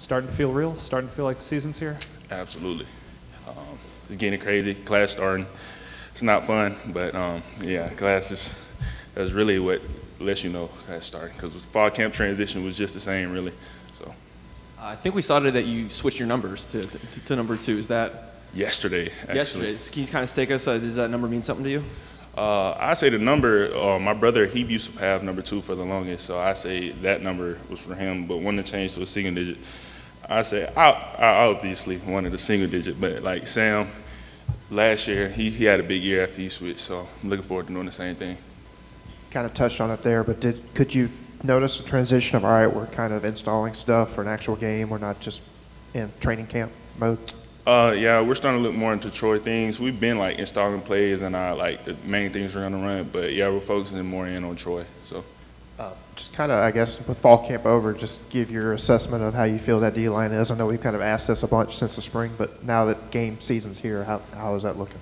Starting to feel real? Starting to feel like the season's here? Absolutely. It's getting crazy. Class starting. It's not fun, but yeah, class that's really what lets you know class starting, because fall camp transition was just the same, really. So. I think we saw today that you switched your numbers to number 2. Is that? Yesterday, actually. Yesterday. So can you kind of take us, does that number mean something to you? I say the number, my brother, he used to have number 2 for the longest, so I say that number was for him, but wanted to change to a single digit. I say I obviously wanted a single digit, but like Sam, last year, he had a big year after he switched, so I'm looking forward to doing the same thing. Kind of touched on it there, but could you notice a transition of, all right, we're kind of installing stuff for an actual game, we're not just in training camp mode? Yeah, we're starting to look more into Troy things. We've been like installing plays and like the main things we're gonna run, but yeah, we're focusing more in on Troy. So, just kind of, I guess, with fall camp over, just give your assessment of how you feel that D-line is. I know we've kind of asked this a bunch since the spring, but now that game season's here, how is that looking?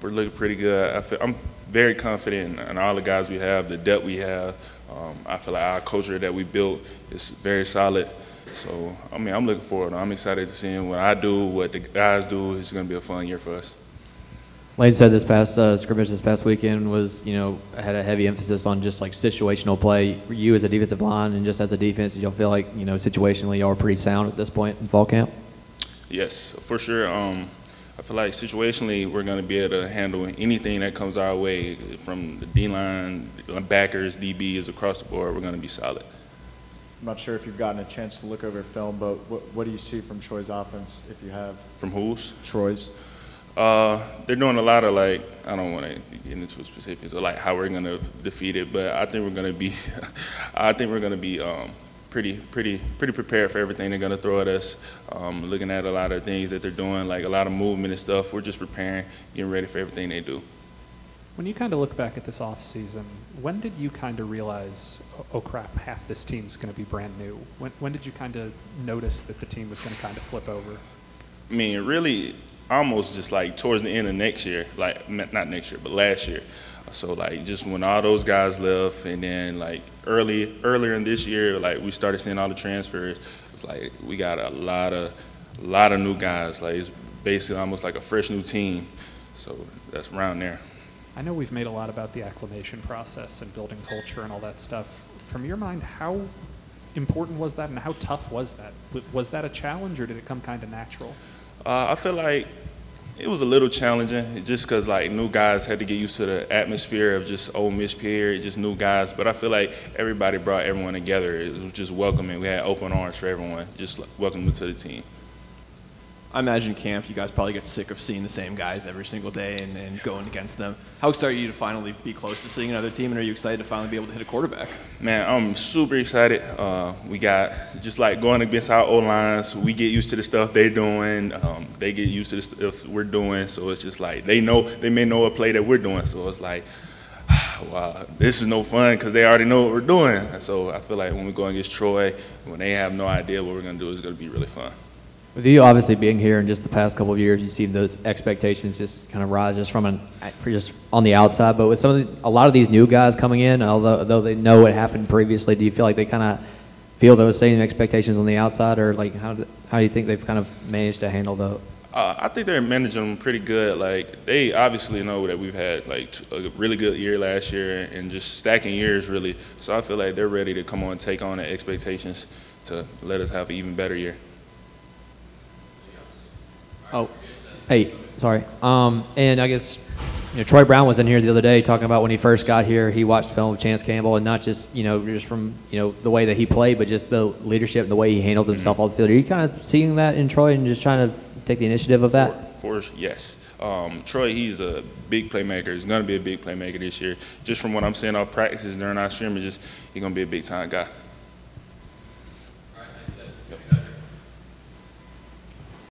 We're looking pretty good. I'm very confident in all the guys we have, the depth we have. I feel like our culture that we built is very solid. So, I mean, I'm looking forward. I'm excited to see what I do, what the guys do. It's going to be a fun year for us. Lane said this past scrimmage this past weekend was, had a heavy emphasis on just like situational play. You as a defensive line and just as a defense, y'all feel like, situationally y'all are pretty sound at this point in fall camp? Yes, for sure. I feel like situationally we're going to be able to handle anything that comes our way, from the D-line, backers, DBs, across the board. We're going to be solid. I'm not sure if you've gotten a chance to look over film, but what do you see from Troy's offense, if you have? From whose? Troy's. They're doing a lot of I don't want to get into specifics of like how we're going to defeat it, but I think we're going to be, pretty prepared for everything they're going to throw at us. Looking at a lot of things that they're doing, like a lot of movement and stuff. We're just preparing, getting ready for everything they do. When you kind of look back at this offseason, when did you kind of realize, oh crap, half this team's going to be brand new? When did you kind of notice that the team was going to kind of flip over? I mean, really, almost just like towards the end of next year, like not next year, but last year. So like just when all those guys left, and then like earlier in this year, like we started seeing all the transfers. It's like we got a lot of new guys. Like it's basically almost like a fresh new team. So that's around there. I know we've made a lot about the acclimation process and building culture and all that stuff. From your mind, how important was that and how tough was that? Was that a challenge or did it come kind of natural? I feel like it was a little challenging just because like new guys had to get used to the atmosphere of just Ole Miss period, just new guys. But I feel like everybody brought everyone together. It was just welcoming. We had open arms for everyone, just welcoming to the team. I imagine camp, you guys probably get sick of seeing the same guys every single day and going against them. How excited are you to finally be close to seeing another team, and are you excited to finally be able to hit a quarterback? Man, I'm super excited. We got just like going against our O-lines, we get used to the stuff they're doing. They get used to the stuff we're doing. So it's just like they may know a play that we're doing. So it's like, wow, this is no fun because they already know what we're doing. And so I feel like when we go against Troy, when they have no idea what we're going to do, it's going to be really fun. With you obviously being here in just the past couple of years, you've seen those expectations just kind of rise just just on the outside. But with a lot of these new guys coming in, although they know what happened previously, do you feel like they kind of feel those same expectations on the outside, or like how do you think they've kind of managed to handle those? I think they're managing them pretty good. Like they obviously know that we've had like a really good year last year and just stacking years really. So I feel like they're ready to come on and take on the expectations to let us have an even better year. Oh, hey, sorry. And I guess Troy Brown was in here the other day talking about when he first got here, he watched film of Chance Campbell, and not just just from the way that he played, but just the leadership and the way he handled himself off the field. Are you kind of seeing that in Troy and just trying to take the initiative of that? Yes. Troy, he's a big playmaker. He's going to be a big playmaker this year. Just from what I'm seeing off practices during our scrimmages, he's going to be a big time guy.